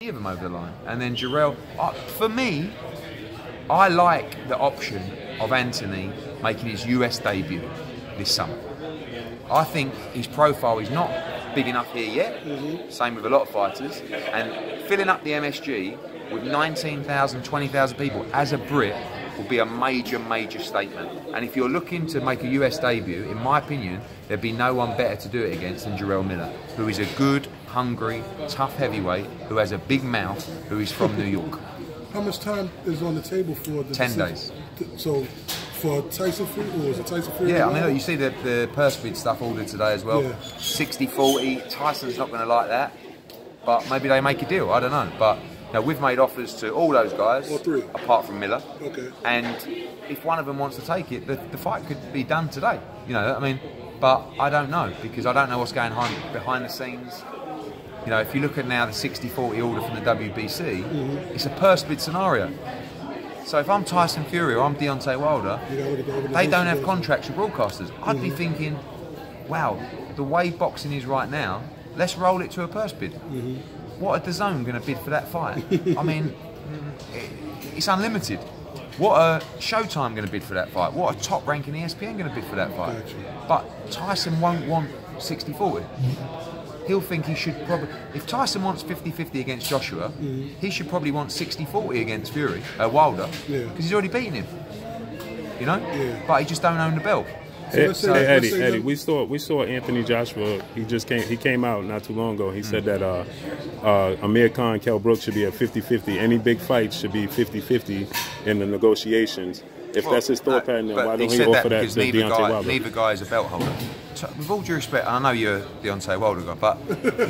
of them over the line. And then Jarrell, for me, I like the option of Anthony making his US debut this summer. I think his profile is not big enough here yet, same with a lot of fighters, and filling up the MSG with 19,000, 20,000 people as a Brit will be a major, major statement. And if you're looking to make a US debut, in my opinion, there'd be no one better to do it against than Jarrell Miller, who is a good, hungry, tough heavyweight, who has a big mouth, who is from New York. How much time is on the table for the 10 days. So for Tyson Fury, or is it Tyson Fury? Yeah, I mean, look, you see the purse bid stuff ordered today as well. Yeah. 60-40, Tyson's not going to like that, but maybe they make a deal, I don't know. But you know, we've made offers to all those guys, apart from Miller. Okay. And if one of them wants to take it, the fight could be done today. You know, I mean, but I don't know, because I don't know what's going on behind the scenes. You know, if you look at now the 60-40 order from the WBC, it's a purse bid scenario. So if I'm Tyson Fury or I'm Deontay Wilder, they don't have contracts with broadcasters. I'd be thinking, wow, the way boxing is right now, let's roll it to a purse bid. What are DAZN going to bid for that fight? I mean, it's unlimited. What are Showtime going to bid for that fight? What are top ranking ESPN going to bid for that fight? But Tyson won't want 60-40. He'll think he should probably, if Tyson wants 50-50 against Joshua, he should probably want 60-40 against Wilder, because he's already beaten him. You know? But he just don't own the belt. Hey, Eddie, we saw Anthony Joshua. He came out not too long ago. He said that Amir Khan, Kell Brooks should be at 50-50. Any big fights should be 50-50 in the negotiations. If that's his thought pattern, then why don't he offer that to Deontay Wilder? Neither guy is a belt holder. So, with all due respect, I know you're Deontay Wilder guy, but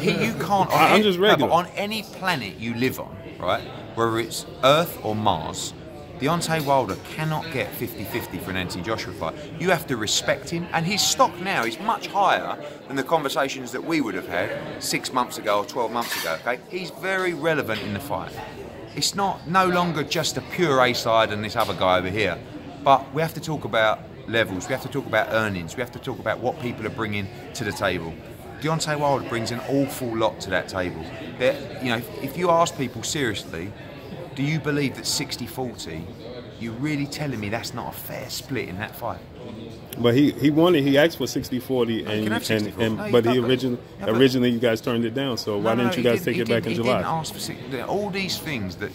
you can't. I'm just regular. No, but on any planet you live on, right, whether it's Earth or Mars, Deontay Wilder cannot get 50-50 for an Anthony Joshua fight. You have to respect him, and his stock now is much higher than the conversations that we would have had 6 months ago or 12 months ago. Okay, he's very relevant in the fight. It's no longer just a pure A side and this other guy over here. But we have to talk about levels, we have to talk about earnings, we have to talk about what people are bringing to the table. Deontay Wilder brings an awful lot to that table. You know, if you ask people seriously, do you believe that 60-40, you're really telling me that's not a fair split in that fight? But he wanted, he asked for 60-40, but originally you guys turned it down. So why didn't you guys take it back in July? He didn't ask for 60. All these things that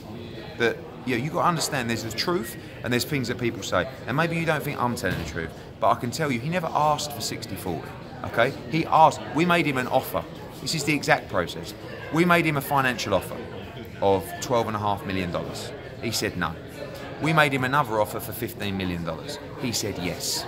yeah, you got to understand. There's the truth and there's things that people say, and maybe you don't think I'm telling the truth, but I can tell you, he never asked for 60-40. Okay, he asked. We made him an offer. This is the exact process. We made him a financial offer of $12.5 million. He said no. We made him another offer for $15 million. He said yes.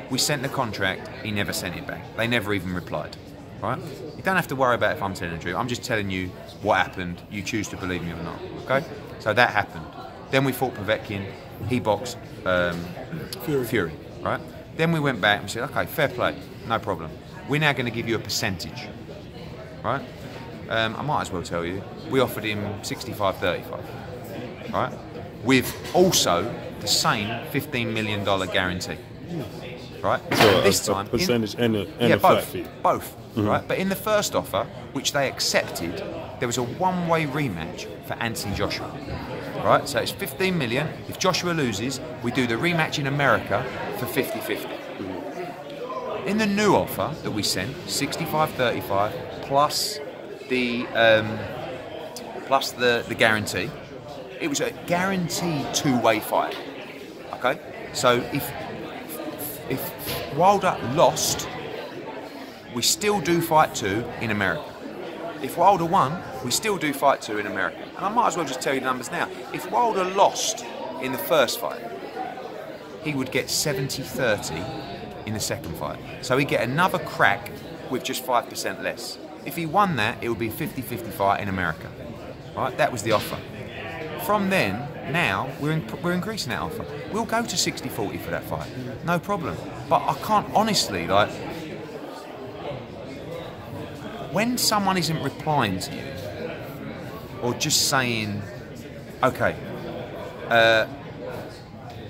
We sent the contract, he never sent it back. They never even replied, right? You don't have to worry about if I'm telling the truth. I'm just telling you what happened. You choose to believe me or not, okay? So that happened. Then we fought Povetkin. He boxed Fury, right? Then we went back and we said, okay, fair play, no problem. We're now going to give you a percentage, right? I might as well tell you, we offered him 65-35, right? With also the same $15 million guarantee, right? So this a time, percentage and a flat fee. Both, right? But in the first offer, which they accepted, there was a one-way rematch for Anthony Joshua, right? So it's 15 million. If Joshua loses, we do the rematch in America for 50-50. In the new offer that we sent, 65-35 plus the guarantee, it was a guaranteed two-way fight. Okay, so if Wilder lost, we still do fight 2 in America. If Wilder won, we still do fight 2 in America. And I might as well just tell you the numbers now. If Wilder lost in the first fight, he would get 70-30 in the second fight. So he'd get another crack with just 5% less. If he won that, it would be a 50-50 fight in America. Right? That was the offer. From then, now, we're increasing that offer. We'll go to 60-40 for that fight. No problem. But I can't honestly, like, when someone isn't replying to you, or just saying, okay,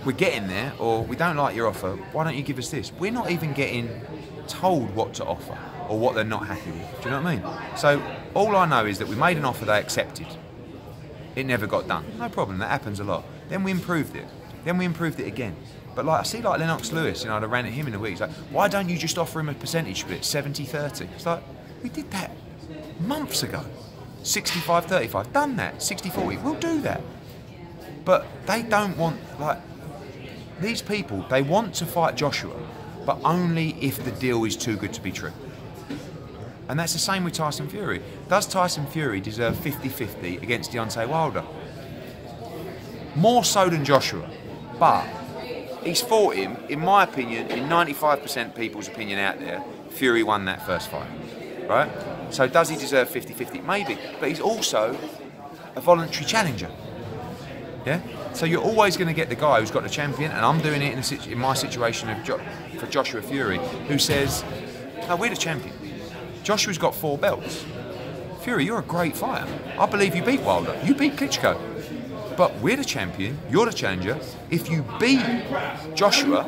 we're getting there, or we don't like your offer, why don't you give us this? We're not even getting told what to offer, or what they're not happy with. Do you know what I mean? So all I know is that we made an offer they accepted, It never got done. No problem, that happens a lot. Then we improved it. Then we improved it again. But like I see like Lennox Lewis, you know, I ran at him in a week. He's like, why don't you just offer him a percentage split, 70-30? It's like, we did that months ago. 65-35, done that. 60-40, we'll do that. But they don't want, like, these people, they want to fight Joshua, but only if the deal is too good to be true. And that's the same with Tyson Fury. Does Tyson Fury deserve 50-50 against Deontay Wilder? More so than Joshua, but he's fought him, in my opinion, in 95% people's opinion out there, Fury won that first fight, right? So does he deserve 50-50? Maybe, but he's also a voluntary challenger, yeah? So you're always going to get the guy who's got the champion, and I'm doing it in my situation of for Joshua Fury, who says, no, we're the champion. Joshua's got 4 belts. Fury, you're a great fighter. I believe you beat Wilder. You beat Klitschko. But we're the champion, you're the challenger. If you beat Joshua,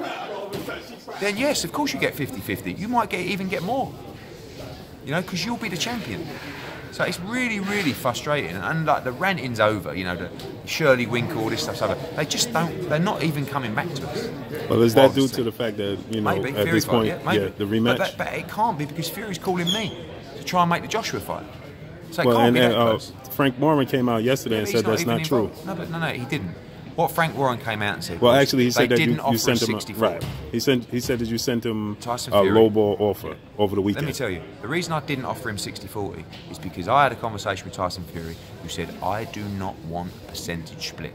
then yes, of course you get 50-50. You might even get more, you know, because you'll be the champion. So it's really, really frustrating. And like the ranting's over, you know, the Shirley Winkle, all this stuff's over. They just don't, they're not even coming back to us. Well, is that due to the fact that, you know, maybe, at this point, yeah, the rematch? But it can't be, because Fury's calling me to try and make the Joshua fight. So it well, can't be that close. Frank Warren came out yesterday and said that's not true. No, he didn't. What Frank Warren came out and said, well, actually, he said that you sent him right. He said that you sent him Tyson a Fury. low ball offer over the weekend. Let me tell you, the reason I didn't offer him 60-40 is because I had a conversation with Tyson Fury who said, I do not want a percentage split.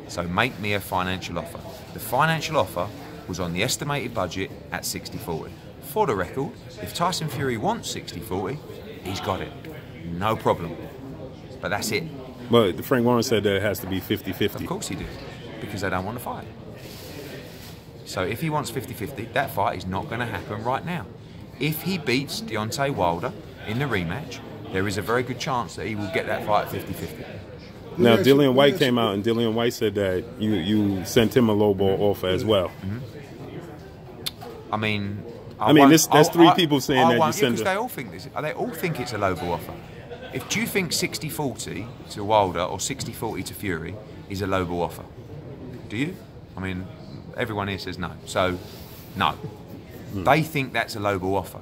So make me a financial offer. The financial offer was on the estimated budget at 60-40. For the record, if Tyson Fury wants 60-40, he's got it. No problem. But that's it. But Frank Warren said that it has to be 50-50. Of course he did, because they don't want to fight. So if he wants 50-50, that fight is not going to happen right now. If he beats Deontay Wilder in the rematch, there is a very good chance that he will get that fight at 50-50. Now, Dillian Whyte came out, and Dillian Whyte said that you sent him a low ball offer as well. I mean, there's 3 people saying that you sent because they all think this. They all think it's a low ball offer. Do you think 60-40 to Wilder or 60-40 to Fury is a low ball offer? Do you? I mean, everyone here says no. So, no. They think that's a low ball offer.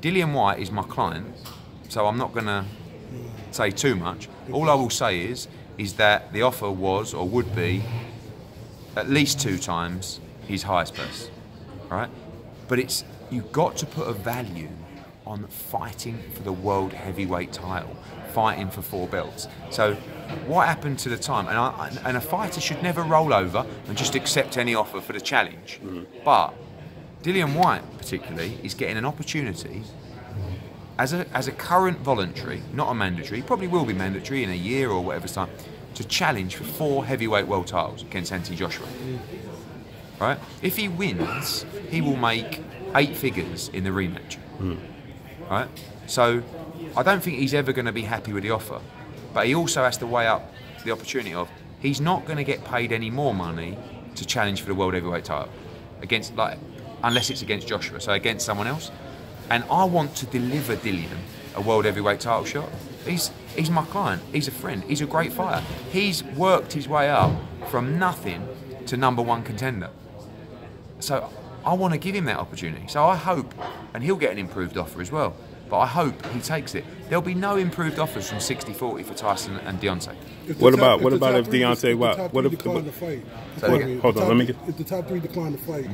Dillian Whyte is my client, so I'm not going to say too much. All I will say is that the offer was or would be at least 2 times his highest purse, right? But you've got to put a value on fighting for the world heavyweight title, fighting for 4 belts. So what happened to the time? And a fighter should never roll over and just accept any offer for the challenge. But Dillian Whyte particularly is getting an opportunity as a current voluntary, not a mandatory, probably will be mandatory in a year or whatever time, to challenge for 4 heavyweight world titles against Anthony Joshua. Right? If he wins, he will make 8 figures in the rematch. Right? So I don't think he's ever going to be happy with the offer, but he also has to weigh up the opportunity of he's not going to get paid any more money to challenge for the world heavyweight title against, like, unless it's against Joshua, so against someone else. And I want to deliver Dillian a world heavyweight title shot. He's my client, he's a friend, he's a great fighter. He's worked his way up from nothing to #1 contender. So I want to give him that opportunity. So I hope, and he'll get an improved offer as well, but I hope he takes it. There'll be no improved offers from 60-40 for Tyson and Deontay. What about if Deontay Wilder? Hold on, let me get. If the top 3 decline to fight,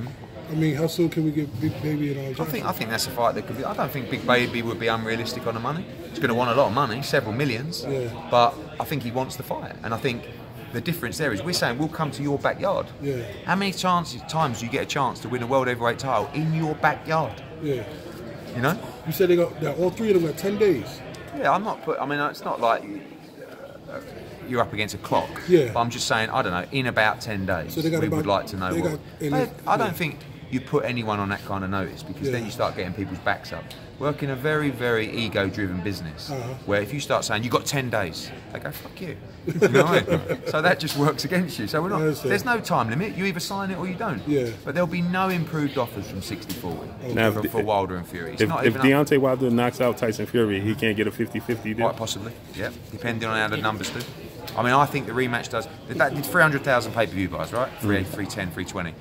I mean, how soon can we get Big Baby and Joshua? I think that's a fight that could be. I don't think Big Baby would be unrealistic on the money. He's going to want a lot of money, several millions. Yeah. But I think he wants the fight, and I think the difference there is we're saying we'll come to your backyard. Yeah. How many times do you get a chance to win a world heavyweight title in your backyard? Yeah. You know. You said all 3 of them got 10 days. Yeah, I'm not. I mean, it's not like you're up against a clock. Yeah. But I'm just saying, I don't know. In about 10 days, so we would like to know what. I don't think you put anyone on that kind of notice, because then you start getting people's backs up. Work in a very, very ego-driven business where if you start saying you've got 10 days, they go, fuck you. You know what I mean? So that just works against you. So we're not. There's no time limit. You either sign it or you don't. Yeah. But there'll be no improved offers from 60-40 for Wilder and Fury. If Deontay Wilder knocks out Tyson Fury, he can't get a 50-50 deal? Quite possibly. Yeah. Depending on how the numbers do. I mean, I think the rematch does. That did 300,000 pay-per-view buys, right? 310, 320.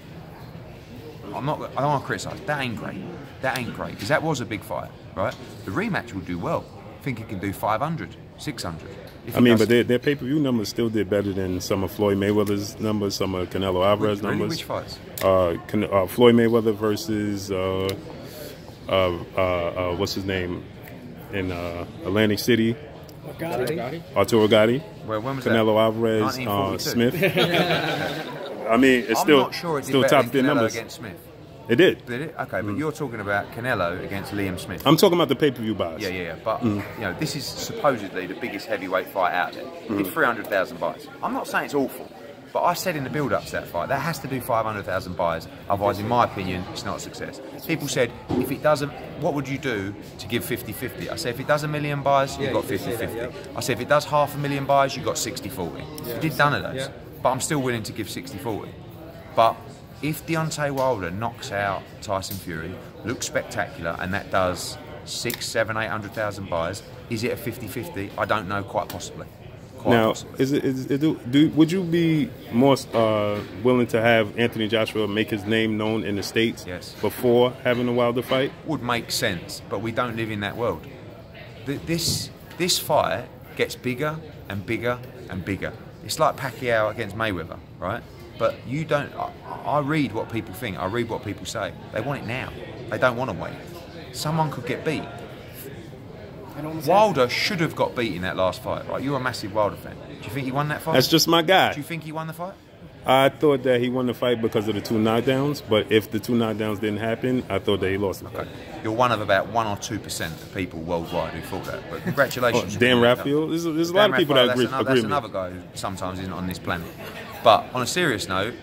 I don't want to criticise. That ain't great. That ain't great because that was a big fight, right? The rematch will do well. I think it can do 500, 600. I mean, but their pay-per-view numbers still did better than some of Floyd Mayweather's numbers, some of Canelo Álvarez numbers. Which fights? Floyd Mayweather versus what's his name in Atlantic City? Arturo Gatti. Well, when was Canelo that? Álvarez, Smith. I mean, it's I'm not sure it did better top than 10 Canelo numbers. Against Smith. It did. Did it? Okay, but you're talking about Canelo against Liam Smith. I'm talking about the pay-per-view buys. Yeah. But you know, this is supposedly the biggest heavyweight fight out there. It's 300,000 buys. I'm not saying it's awful, but I said in the build-up to that fight, that has to do 500,000 buys. Otherwise, in my opinion, it's not a success. People said, if it doesn't, what would you do to give 50-50? I said, if it does 1 million buys, you've got 50-50. I said, if it does 500,000 buys, you've got 60-40. It did none of those, but I'm still willing to give 60-40. But if Deontay Wilder knocks out Tyson Fury, looks spectacular, and that does 600,000, 700,000, 800,000 buys, is it a 50-50? I don't know, quite possibly. Now, would you be more willing to have Anthony Joshua make his name known in the States before having a Wilder fight? Would make sense, but we don't live in that world. This fight gets bigger and bigger and bigger. It's like Pacquiao against Mayweather, right? But you don't. I read what people think. I read what people say. They want it now. They don't want to wait. Someone could get beat. Wilder should have got beat in that last fight, right? You're a massive Wilder fan. Do you think he won that fight? That's just my guy. Do you think he won the fight? I thought that he won the fight because of the 2 knockdowns, but if the 2 knockdowns didn't happen, I thought that he lost the fight. You're one of about 1 or 2% of people worldwide who thought that. But congratulations. Dan Raphael. There's a lot of people that agree with me. That's another guy who sometimes isn't on this planet. But on a serious note,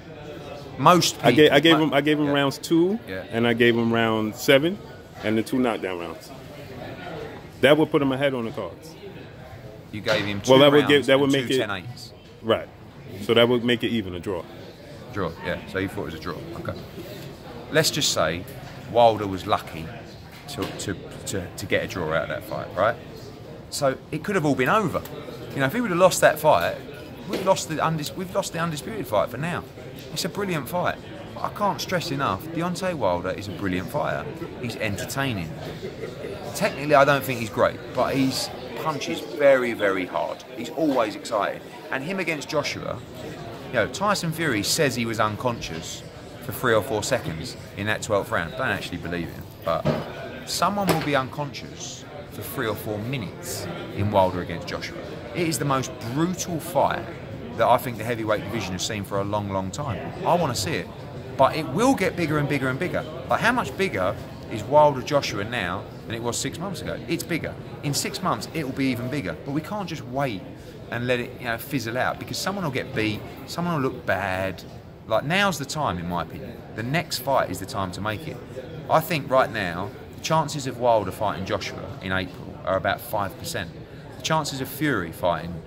most people... I gave him rounds 2, and I gave him round 7, and the 2 knockdown rounds. That would put him ahead on the cards. You gave him 2 rounds that would and make 2 it 10-8s. Right. So that would make it even, a draw. Draw, yeah. So you thought it was a draw. Okay. Let's just say Wilder was lucky to get a draw out of that fight, right? So it could have all been over. You know, if he would have lost that fight, we've lost the undisputed fight for now. It's a brilliant fight. I can't stress enough, Deontay Wilder is a brilliant fighter. He's entertaining. Technically, I don't think he's great, but he's punches very, very hard. He's always exciting. And him against Joshua, you know, Tyson Fury says he was unconscious for 3 or 4 seconds in that 12th round. Don't actually believe him, but someone will be unconscious for 3 or 4 minutes in Wilder against Joshua. It is the most brutal fight that I think the heavyweight division has seen for a long, long time. I want to see it. But it will get bigger and bigger and bigger. Like, how much bigger is Wilder Joshua now than it was 6 months ago? It's bigger. In 6 months, it will be even bigger. But we can't just wait and let it, you know, fizzle out, because someone will get beat, someone will look bad. Like, now's the time, in my opinion. The next fight is the time to make it. I think right now, the chances of Wilder fighting Joshua in April are about 5%. The chances of Fury fighting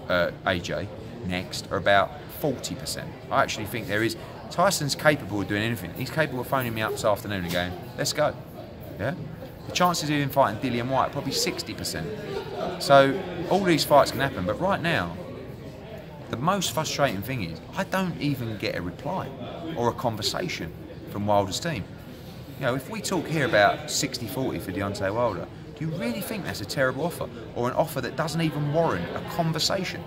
AJ next are about 40%. I actually think there is. Tyson's capable of doing anything. He's capable of phoning me up this afternoon and going, let's go. Yeah? The chances of him fighting DILLIAN Whyte are probably 60%. So all these fights can happen, but right now, the most frustrating thing is I don't even get a reply or a conversation from Wilder's team. You know, if we talk here about 60-40 for Deontay Wilder, do you really think that's a terrible offer, or an offer that doesn't even warrant a conversation?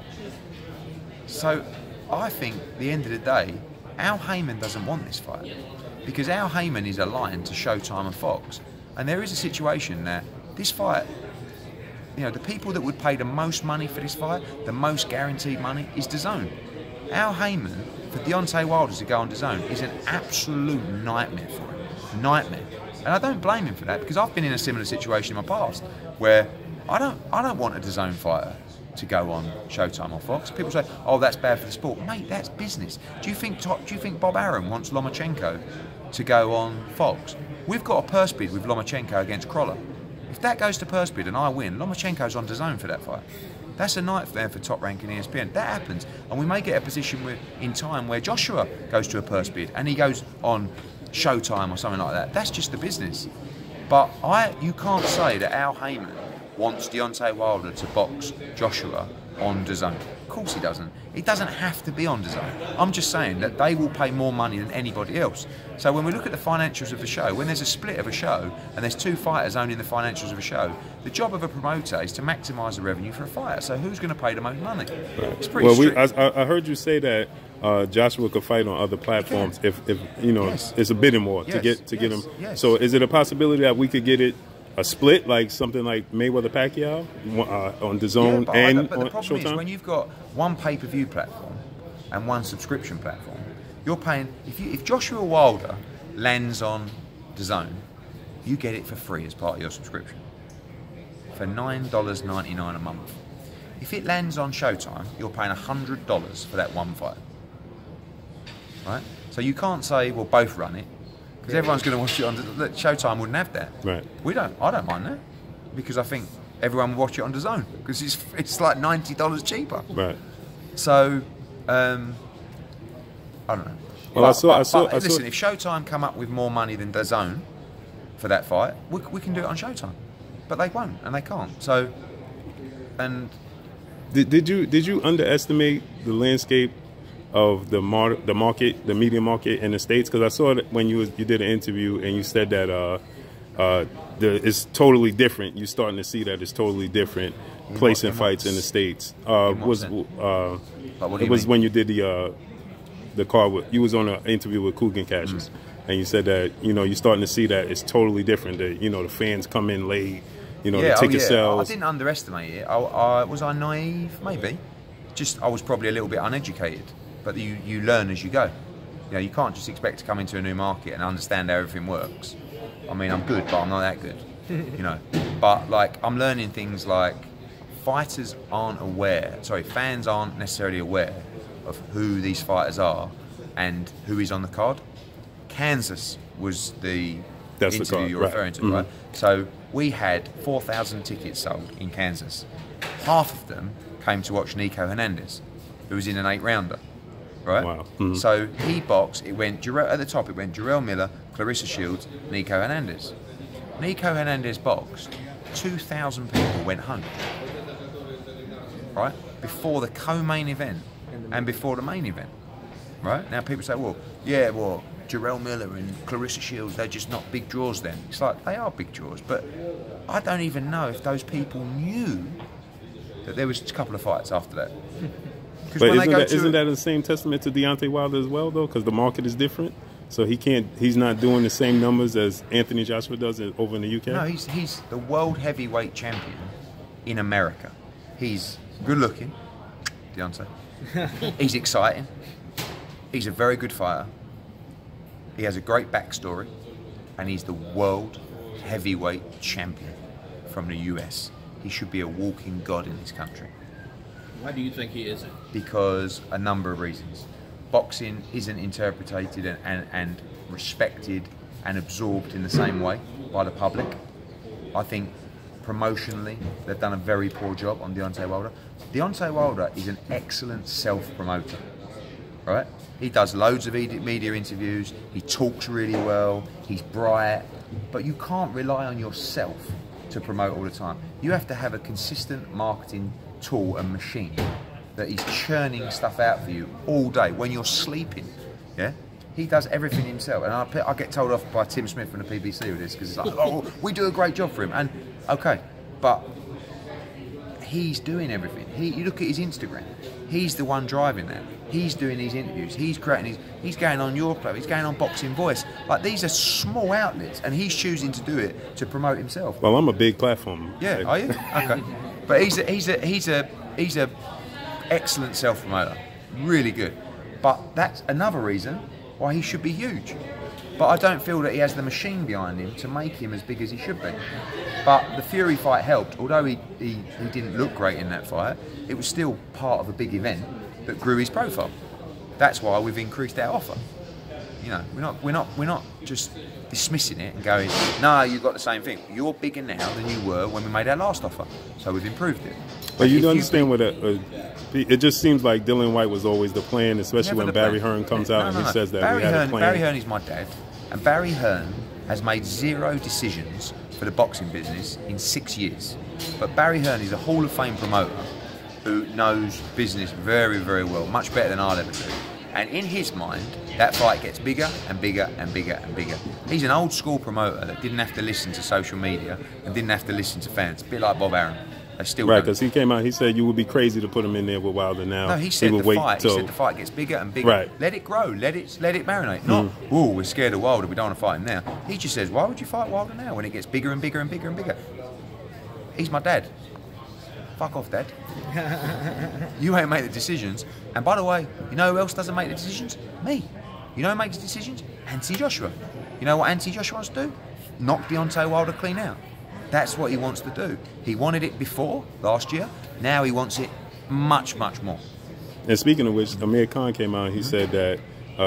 So I think at the end of the day, Al Heyman doesn't want this fight, because Al Heyman is aligned to Showtime and Fox, and there is a situation that this fight, you know, the people that would pay the most money for this fight, the most guaranteed money, is DAZN. Al Heyman, for Deontay Wilder to go on DAZN, is an absolute nightmare for him. Nightmare. And I don't blame him for that, because I've been in a similar situation in my past where I don't want a DAZN fighter to go on Showtime or Fox. People say, "Oh, that's bad for the sport." Mate, that's business. Do you think Bob Arum wants Lomachenko to go on Fox? We've got a purse bid with Lomachenko against Crolla. If that goes to purse bid and I win, Lomachenko's on DAZN for that fight. That's a nightmare for Top Rank and ESPN. That happens, and we may get a position in time where Joshua goes to a purse bid and he goes on Showtime or something like that. That's just the business. But you can't say that Al Heyman wants Deontay Wilder to box Joshua on DAZN? Of course he doesn't. It doesn't have to be on DAZN. I'm just saying that they will pay more money than anybody else. So when we look at the financials of the show, when there's a split of a show and there's 2 fighters owning the financials of a show, the job of a promoter is to maximise the revenue for a fighter. So who's going to pay the most money? Right. It's pretty strict. I heard you say that Joshua could fight on other platforms if you know it's a bidding war to get him. Yes. So is it a possibility that we could get it a split, like something like Mayweather Pacquiao on DAZN and but on the problem Showtime? is when you've got one pay-per-view platform and one subscription platform, you're paying. If Joshua Wilder lands on DAZN, you get it for free as part of your subscription for $9.99 a month. If it lands on Showtime, you're paying $100 for that one fight. Right? So you can't say, well, both run it, because everyone's going to watch it on. Showtime wouldn't have that. Right. We don't. I don't mind that, because I think everyone will watch it on DAZN because it's like $90 cheaper. Right. So I don't know. Well, listen, if Showtime come up with more money than DAZN for that fight, we can do it on Showtime, but they won't and they can't. So, and did you underestimate the landscape of the media market in the States? Because I saw that when you did an interview and you said that it's totally different. You're starting to see that it's totally different placing fights in the States. It was when you did the car. You was on an interview with Coogan Cassius, and you said that you're starting to see that it's totally different. That the fans come in late. The ticket sales. I didn't underestimate it. Was I naive? Maybe. Just I was probably a little bit uneducated. But you learn as you go. You can't just expect to come into a new market and understand how everything works. I mean, I'm good, but I'm not that good. But like I'm learning things like fans aren't necessarily aware of who these fighters are and who is on the card. Kansas was the interview you're referring to, right? So we had 4,000 tickets sold in Kansas. Half of them came to watch Nico Hernandez, who was in an 8-rounder. Right? Wow. So he boxed, at the top it went Jarrell Miller, Clarissa Shields, Nico Hernandez. Nico Hernandez boxed, 2,000 people went home. Right? Before the co-main event and before the main event. Right? Now people say, well, Jarrell Miller and Clarissa Shields, they're just not big draws then. It's like, they are big draws, but I don't even know if those people knew that there was a couple of fights after that. But isn't that the same testament to Deontay Wilder as well, though? Because the market is different, so he's not doing the same numbers as Anthony Joshua does over in the UK. No, he's the world heavyweight champion in America. He's good looking, Deontay. He's exciting. He's a very good fighter. He has a great backstory, and he's the world heavyweight champion from the US. He should be a walking god in this country. Why do you think he isn't? Because a number of reasons. Boxing isn't interpreted and respected and absorbed in the same way by the public. I think promotionally they've done a very poor job on Deontay Wilder. Deontay Wilder is an excellent self-promoter, right? He does loads of media interviews, he talks really well, he's bright, but you can't rely on yourself to promote all the time. You have to have a consistent marketing tool and machine that is churning stuff out for you all day when you're sleeping. Yeah, he does everything himself, and I get told off by Tim Smith from the BBC with this because it's like, oh, we do a great job for him, and okay, but he's doing everything. You look at his Instagram, he's the one driving that. He's doing these interviews, he's creating he's going on your play, he's going on Boxing Voice. Like, these are small outlets, and he's choosing to do it to promote himself. Well, I'm a big platform. Yeah, are you? Okay. But he's a excellent self-promoter, really good. But that's another reason why he should be huge. But I don't feel that he has the machine behind him to make him as big as he should be. But the Fury fight helped. Although he didn't look great in that fight, it was still part of a big event that grew his profile. That's why we've increased our offer. We're not just dismissing it and going, no, you've got the same thing. You're bigger now than you were when we made our last offer. So we've improved it. But you understand what it just seems like Dillian Whyte was always the plan, especially when Barry Hearn comes out and he says that we had a plan. Barry Hearn is my dad, and Barry Hearn has made 0 decisions for the boxing business in 6 years. But Barry Hearn is a Hall of Fame promoter. who knows business very, very well, much better than I'll ever do. And in his mind, that fight gets bigger and bigger and bigger and bigger. He's an old school promoter that didn't have to listen to social media and didn't have to listen to fans. A bit like Bob Arum. They still right, because he came out, he said you would be crazy to put him in there with Wilder now. No, he said the fight gets bigger and bigger. Right. Let it grow, let it marinate. Not, oh, we're scared of Wilder, we don't want to fight him now. He just says, why would you fight Wilder now when it gets bigger and bigger and bigger and bigger? He's my dad. Fuck off, Dad. You ain't make the decisions. And by the way, you know who else doesn't make the decisions? Me. You know who makes the decisions? Anthony Joshua. You know what Anthony Joshua wants to do? Knock Deontay Wilder clean out. That's what he wants to do. He wanted it before, last year. Now he wants it much, much more. And speaking of which, Amir Khan came out and he said that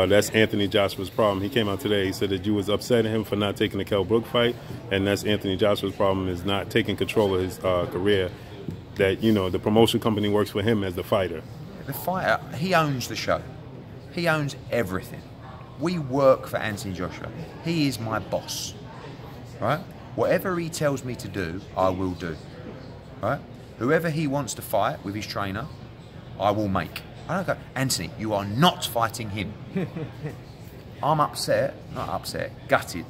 that's Anthony Joshua's problem. He came out today, he said that you was upset at him for not taking the Kell Brook fight, and that's Anthony Joshua's problem, is not taking control of his career. That, you know, the promotion company works for him as the fighter. The fighter, he owns the show. He owns everything. We work for Anthony Joshua. He is my boss, right? Whatever he tells me to do, I will do, right? Whoever he wants to fight with his trainer, I will make. I don't go, Anthony, you are not fighting him. I'm upset, not upset, gutted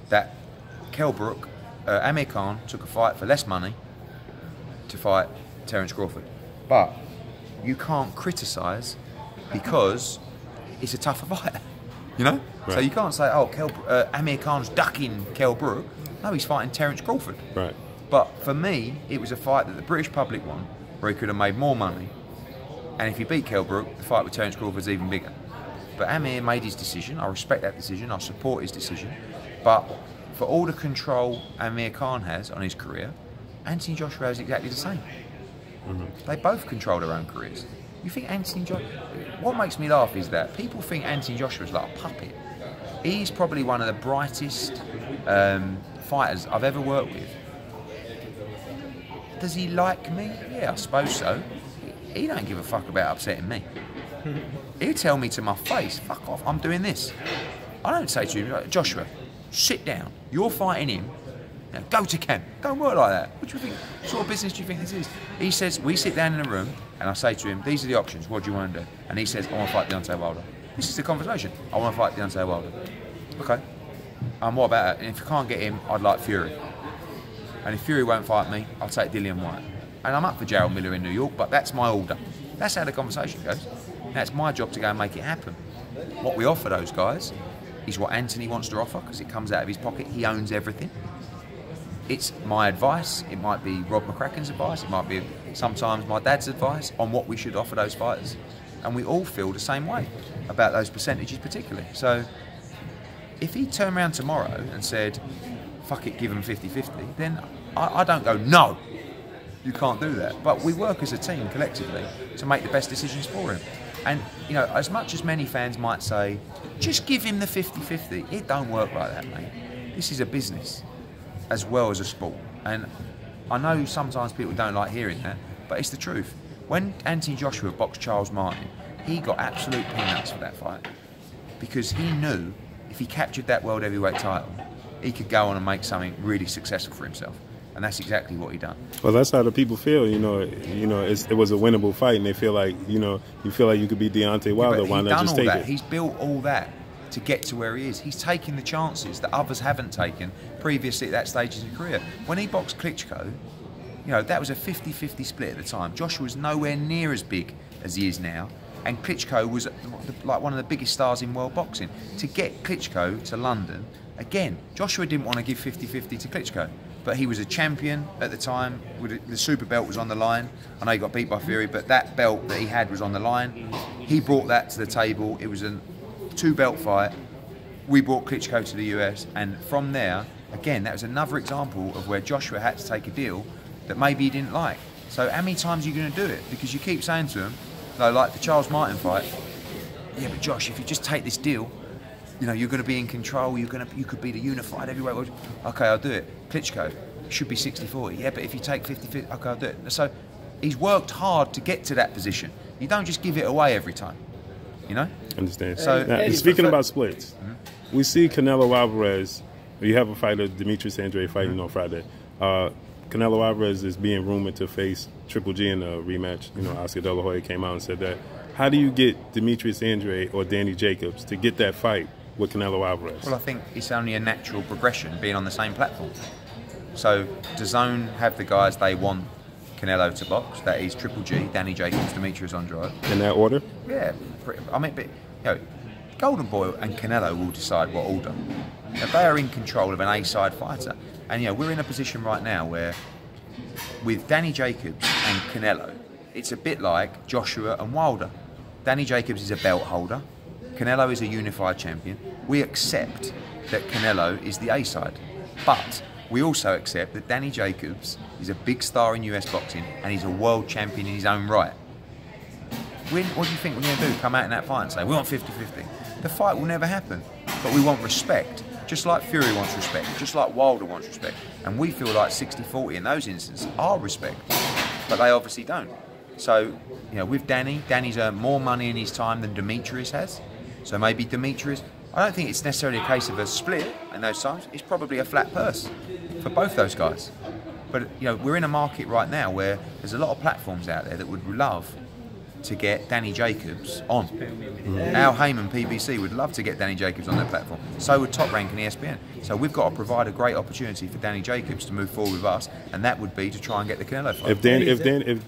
that Kell Brook, Amir Khan took a fight for less money to fight Terence Crawford. But you can't criticise because it's a tougher fight, you know? Right. So you can't say, oh, Amir Khan's ducking Kell Brook. No, he's fighting Terence Crawford. Right. But for me, it was a fight that the British public won, where he could have made more money. And if he beat Kell Brook, the fight with Terence Crawford's even bigger. But Amir made his decision. I respect that decision. I support his decision. But for all the control Amir Khan has on his career, Anthony Joshua has exactly the same. They both control their own careers. You think Anthony Joshua... What makes me laugh is that people think Anthony Joshua's like a puppet. He's probably one of the brightest fighters I've ever worked with. Does he like me? Yeah, I suppose so. He don't give a fuck about upsetting me. He'll tell me to my face, fuck off, I'm doing this. I don't say to him, Joshua, sit down, you're fighting him. Now go to camp. Don't work like that. What do you think? What sort of business do you think this is? He says, we sit down in a room and I say to him, these are the options, what do you want to do? And he says, I want to fight Deontay Wilder. This is the conversation. I want to fight Deontay Wilder. Okay. What about it? And if you can't get him, I'd like Fury. And if Fury won't fight me, I'll take DILLIAN Whyte. And I'm up for Gerald Miller in New York, but that's my order. That's how the conversation goes. Now it's my job to go and make it happen. What we offer those guys is what Anthony wants to offer, because it comes out of his pocket. He owns everything. It's my advice. It might be Rob McCracken's advice. It might be sometimes my dad's advice on what we should offer those fighters. And we all feel the same way about those percentages particularly. So if he turned around tomorrow and said, fuck it, give him 50-50, then I don't go, no, you can't do that. But we work as a team collectively to make the best decisions for him. And, you know, as much as many fans might say, just give him the 50-50, it don't work like that, mate. This is a business as well as a sport. And I know sometimes people don't like hearing that, but it's the truth. When Anthony Joshua boxed Charles Martin, he got absolute peanuts for that fight, because he knew if he captured that world heavyweight title, he could go on and make something really successful for himself. And that's exactly what he done. Well, that's how the people feel. You know, it was a winnable fight, and they feel like, you feel like you could beat Deontay Wilder. Why not just take it? He's built all that to get to where he is. He's taking the chances that others haven't taken previously at that stage in his career. When he boxed Klitschko, that was a 50-50 split at the time. Joshua was nowhere near as big as he is now, and Klitschko was like one of the biggest stars in world boxing. To get Klitschko to London, again, Joshua didn't want to give 50-50 to Klitschko, but he was a champion at the time. The super belt was on the line. I know he got beat by Fury, but that belt that he had was on the line. He brought that to the table. It was a two-belt fight. We brought Klitschko to the US, and from there, again, that was another example of where Joshua had to take a deal that maybe he didn't like. So how many times are you going to do it? Because you keep saying to him, like the Charles Martin fight, yeah, but Josh, if you just take this deal, you're going to be in control, you could be the unified heavyweight. Okay, I'll do it. Klitschko, should be 60-40. Yeah, but if you take 50-50, okay, I'll do it. So he's worked hard to get to that position. You don't just give it away every time, Understand. So now, speaking about splits, we see Canelo Álvarez. You have a fighter, Demetrius Andrade, fighting on Friday. Canelo Álvarez is being rumored to face Triple G in a rematch. You know, Oscar De La Hoya came out and said that. How do you get Demetrius Andre or Danny Jacobs to get that fight with Canelo Álvarez? Well, I think it's only a natural progression being on the same platform. So, DAZN have the guys they want Canelo to box. That is Triple G, Danny Jacobs, Demetrius Andre. In that order? Yeah. I mean, but, you know, Golden Boy and Canelo will decide what order. Now, they are in control of an A-side fighter. And, you know, we're in a position right now where, with Danny Jacobs and Canelo, it's a bit like Joshua and Wilder. Danny Jacobs is a belt holder. Canelo is a unified champion. We accept that Canelo is the A-side. But we also accept that Danny Jacobs is a big star in US boxing and he's a world champion in his own right. What do you think we're going to do? Come out in that fight and say, we want 50-50. The fight will never happen. But we want respect. Just like Fury wants respect. Just like Wilder wants respect. And we feel like 60-40 in those instances are respect. But they obviously don't. So, you know, with Danny's earned more money in his time than Demetrius has. So maybe Demetrius, I don't think it's necessarily a case of a split in those times. It's probably a flat purse for both those guys. But, you know, we're in a market right now where there's a lot of platforms out there that would love to get Danny Jacobs on. Al Heyman, PBC, would love to get Danny Jacobs on their platform. So would Top Rank and ESPN. So we've got to provide a great opportunity for Danny Jacobs to move forward with us, and that would be to try and get the Canelo fight.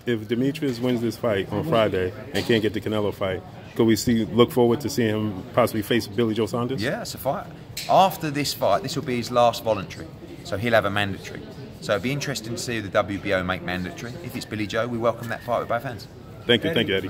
If Demetrius wins this fight on Friday and can't get the Canelo fight, could we look forward to seeing him possibly face Billy Joe Saunders? Yeah, it's a fight. After this fight, this will be his last voluntary, so he'll have a mandatory. So it'd be interesting to see the WBO make mandatory. If it's Billy Joe, we welcome that fight with both hands. Thank you, Eddie.